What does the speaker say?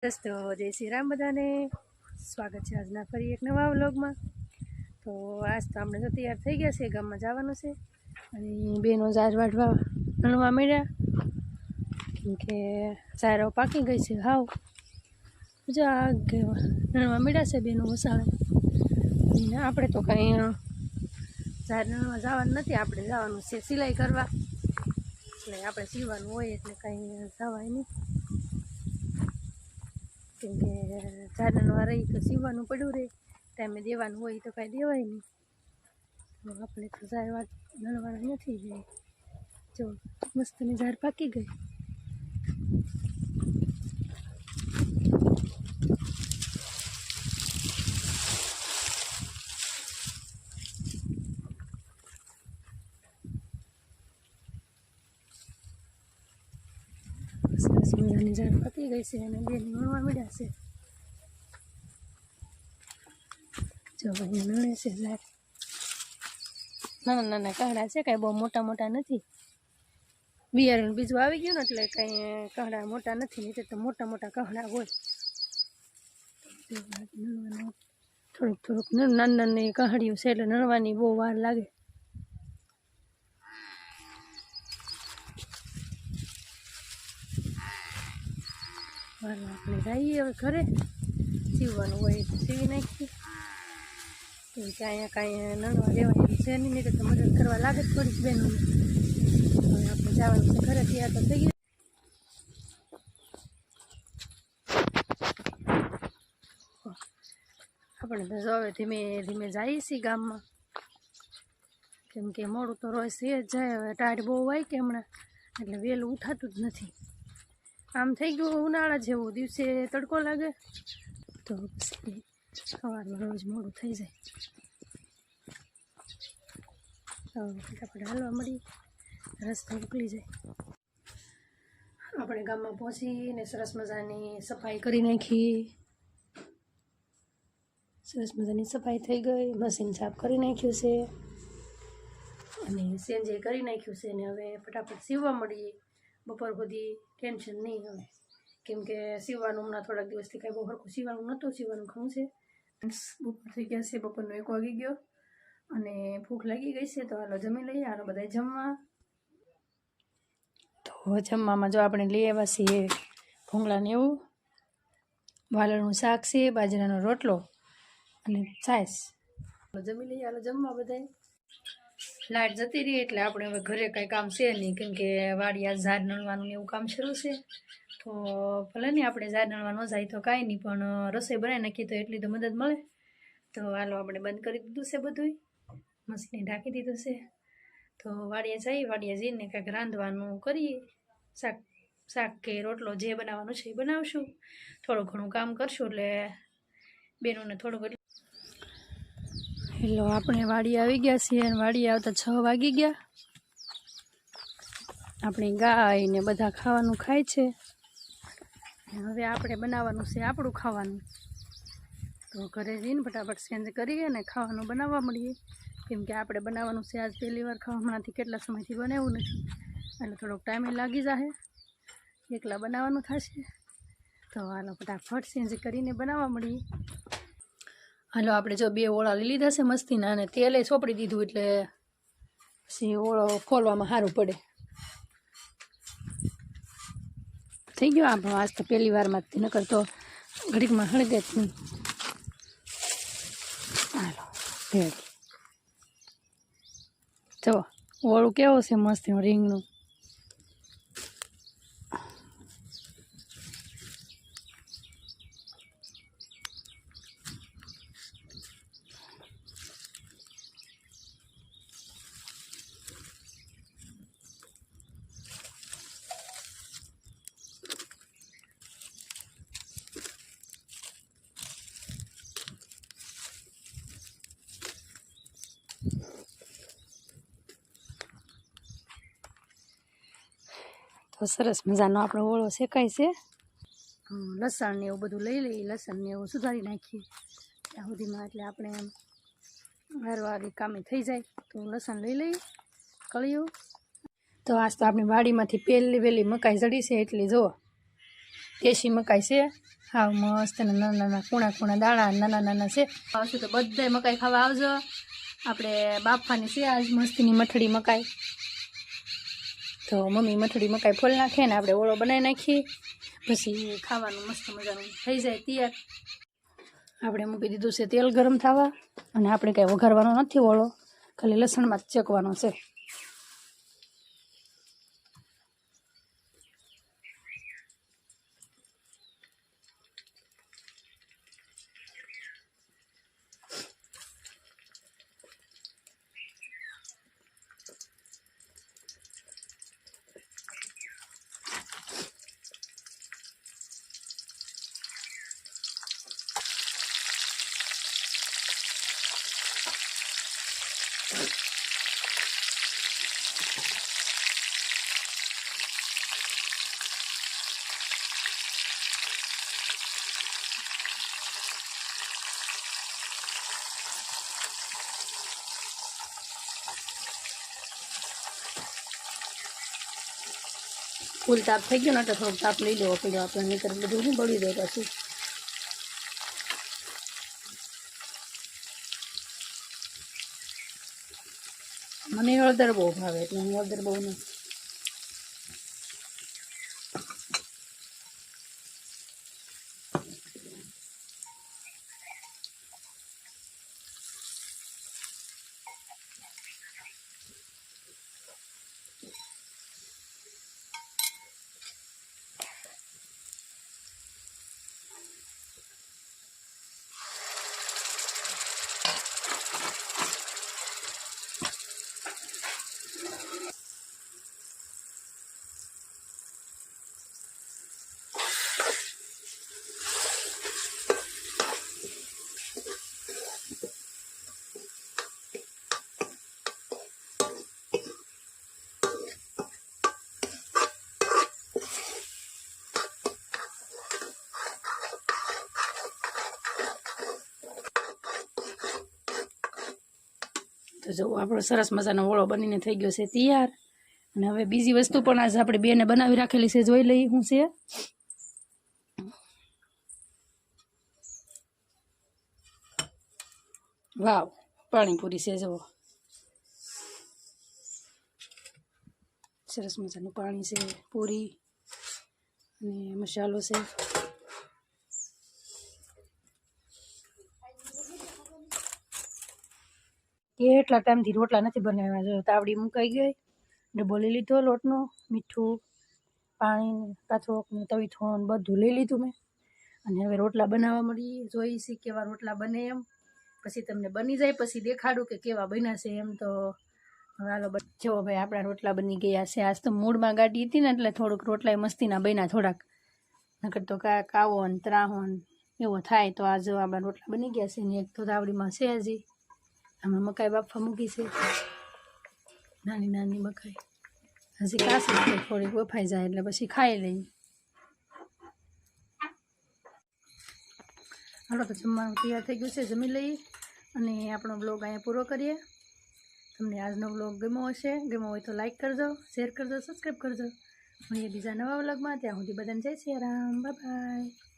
તો જય શ્રી રામ બધાને સ્વાગત છે આજના ફરી એક નવા વ્લોગમાં। તો આજ તો આપણે તો તૈયાર થઈ ગયા છે, ગામમાં જવાનું છે અને બેનો ઝાર વાઢવા નણવા મળ્યા કેમ કે ઝારો પાકી ગઈ છે હાવ જો આ નણવા મળ્યા છે બેનો વસાવે। આપણે તો કંઈ ઝાર નણવા જવાનું નથી, આપણે જવાનું છે સિલાઈ કરવા, એટલે આપણે સીવવાનું હોય એટલે કંઈ જવાય નહીં કેમ કે ઝાર નણવા રહી તો સીવવાનું પડ્યું રહે, ટાઈમે દેવાનું હોય તો કાંઈ દેવાય નહીં। તો આપણે તો ઝાર નણવાના નથી જાય, જો મસ્તની ઝાર પાકી ગઈ। સરસ મજાની ઝાર પાકી ગઈ છે અને બેન નણવા મળ્યા છે। જો અહીંયા નણે છે ઝાર, નાના નાના કહડા છે, કાંઈ બહુ મોટા મોટા નથી। બિયારણ બીજું આવી ગયું ને એટલે કાંઈ કહડા મોટા નથી, નહીં તો મોટા મોટા કહડા હોય। થોડુંક થોડુંક નાની નાની કહડીઓ છે એટલે નણવાની બહુ વાર લાગે। આપણે જઈએ હવે ઘરે, સીવવાનું હોય તો સીવી નાખીએ કેમ કે અહીંયા કાંઈ નણવા દેવાની છે નહીં તો મદદ કરવા લાગે થોડીક બહેનોને। હવે આપણે જવાનું છે ઘરે, તૈયાર તો થઈ ગયું। આપણે તો હવે ધીમે ધીમે જઈએ છીએ ગામમાં કેમ કે મોડું તો રોજ છે જ જાય। હવે ટાઢ બહુ હોય કે હમણાં એટલે વહેલું ઉઠાતું જ નથી। આમ થઈ ગયું ઉનાળા જેવું, દિવસે તડકો લાગે તો પછી સવારમાં રોજ મોડું થઈ જાય। ફટાફટ હાલવા મળી, રસ્તો ઉકલી જાય। આપણે ગામમાં પહોંચીને સરસ મજાની સફાઈ કરી નાખી, સરસ મજાની સફાઈ થઈ ગઈ, મશીન સાફ કરી નાખ્યું છે અને સેન્જે કરી નાખ્યું છે ને હવે ફટાફટ સીવવા મળીએ। બપોર સુધી ટેન્શન નહીં હવે કેમ કે સીવવાનું હમણાં થોડાક દિવસથી કાંઈ બહુ સરખું સીવવાનું નહોતું, સીવવાનું ઘણું છે। બપોર થઈ ગયા છે, બપોરનો 1 વાગી ગયો અને ભૂખ લાગી ગઈ છે, તો હાલો જમી લઈએ। હાલો બધા જમવા। તો જમવામાં જો આપણે લઈ આવ્યા છીએ ભૂંગળાને એવું, વાલણનું શાક છે, બાજરાનો રોટલો અને છાશ। જમી લઈએ, હાલો જમવા બધાય। લાઇટ જતી રહી એટલે આપણે હવે ઘરે કાંઈ કામ છે નહીં કેમ કે વાડિયા ઝાર નણવાનું એવું કામ શરૂ છે, તો ભલે નહીં આપણે ઝાર નણવા ન જાય તો કાંઈ નહીં, પણ રસોઈ બનાવી નાખીએ તો એટલી તો મદદ મળે। તો હાલો આપણે બંધ કરી દીધું છે બધુંય, મશીને ઢાંકી દીધું છે, તો વાડિયા જઈને કાંઈક રાંધવાનું કરીએ, શાક કે રોટલો જે બનાવવાનું છે એ બનાવશું, થોડું ઘણું કામ કરશું એટલે બેનોને થોડુંક। હેલો, આપણે વાડી આવી ગયા છીએ અને વાડી આવતા 6 વાગી ગયા। આપણી ગાય ને બધા ખાવાનું ખાય છે, હવે આપણે બનાવવાનું છે આપણું ખાવાનું। તો ઘરે જઈને ફટાફટ ચેન્જ કરીએ ને ખાવાનું બનાવવા મળીએ કેમ કે આપણે બનાવવાનું છે આજ પહેલી વાર ખાવા, હમણાંથી કેટલા સમયથી બનાવ્યું નથી એટલે થોડોક ટાઈમે લાગી જશે, એકલા બનાવવાનું થશે। તો હાલો ફટાફટ ચેન્જ કરીને બનાવવા મળીએ। હાલો આપણે જો 2 ઓળા લઈ લીધા છે મસ્તીના અને તેલે ચોપડી દીધું એટલે પછી ઓળો ફોલવામાં સારું પડે। થઈ ગયો આપણો આજ તો પહેલી વારમાં જ, નકર તો ઘડીકમાં હળગે જ નહીં। હાલો ભેગી જો ઓળું કેવો છે મસ્ત રીંગનું। તો સરસ મજાનો આપણો ઓળો શેકાય છે, લસણ ને એવું બધું લઈ લઈએ, લસણ ને એવું સુધારી નાખીએ ત્યાં સુધીમાં, એટલે આપણે વારવારી કામે થઈ જાય। તો લસણ લઈ લઈએ કળિયું। તો આજ તો આપણી વાડીમાંથી પહેલી મકાઈ જડી છે, એટલી જુઓ દેશી મકાઈ છે હાવ મસ્ત અને નાના નાના કૂણા કૂણા દાણા નાના નાના છે. આવશે તો બધાય મકાઈ ખાવા આવજો. આપણે બાફવાની છે આજ મસ્તીની મઠડી મકાઈ. તો મમ્મી મઠડી મકાઈ ફોલ નાખે ને આપણે ઓળો બનાવી નાખીએ, પછી ખાવાનું મસ્ત મજાનું થઈ જાય તૈયાર. આપણે મૂકી દીધું છે તેલ ગરમ થવા, અને આપણે કાંઈ વઘારવાનો નથી ઓળો, ખાલી લસણમાં જ ચેકવાનો છે. ફૂલ તાપ થઈ ગયો ને એટલે થોડોક તાપ લઈ લેવો પડ્યો આપણે, નહીંતર બધું નહીં બળી દે પછી. મને હળદર બહુ ભાવે એટલે હું હળદર બહુ નથી. તો જો આપણો સરસ મજાનો ઓળો બનીને થઈ ગયો છે તૈયાર. અને હવે બીજી વસ્તુ પણ આજે આપણે બેને બનાવી રાખેલી છે, જોઈ લઈએ શું છે. વાવ, પાણીપુરી છે જુઓ, સરસ મજાનું પાણી છે, પૂરી અને મસાલો છે. કેટલા ટાઈમથી રોટલા નથી બનાવ્યા, જો તાવડી મુકાઈ ગઈ, ડબ્બો લઈ લીધો લોટનો, મીઠું, પાણી, કાથોક ને તવીથો બધું લઈ લીધું મેં. અને હવે રોટલા બનાવવા મળી, જોઈશી કેવા રોટલા બને એમ. પછી તમને બની જાય પછી દેખાડું કે કેવા બન્યા છે એમ. તો હવે હાલો જો ભાઈ આપણા રોટલા બની ગયા છે. આજ તો મૂળમાં ગાડી હતી ને એટલે થોડુંક રોટલા મસ્તીના બન્યા થોડાક, નકર તો કાવો ને ત્રાહો ને એવો થાય. તો આજ આપણા રોટલા બની ગયા છે ને એક તો તાવડીમાં છે હજી. આમાં મકાઈ બાફવા મૂકી છે, નાની નાની મકાઈ હજી કાસી છે, થોડીક બફાઈ જાય એટલે પછી ખાઈ લઈએ. હાલો તો જમવાનું તૈયાર થઈ ગયું છે, જમી લઈએ અને આપણો બ્લોગ અહીંયા પૂરો કરીએ. તમને આજનો બ્લોગ ગમ્યો હશે, ગમ્યો હોય તો લાઈક કરજો, શેર કરજો, સબસ્ક્રાઈબ કરજો. મળીએ બીજા નવા બ્લોગમાં. ત્યાં સુધી બધાને જય શ્રી રામ, બાય બાય.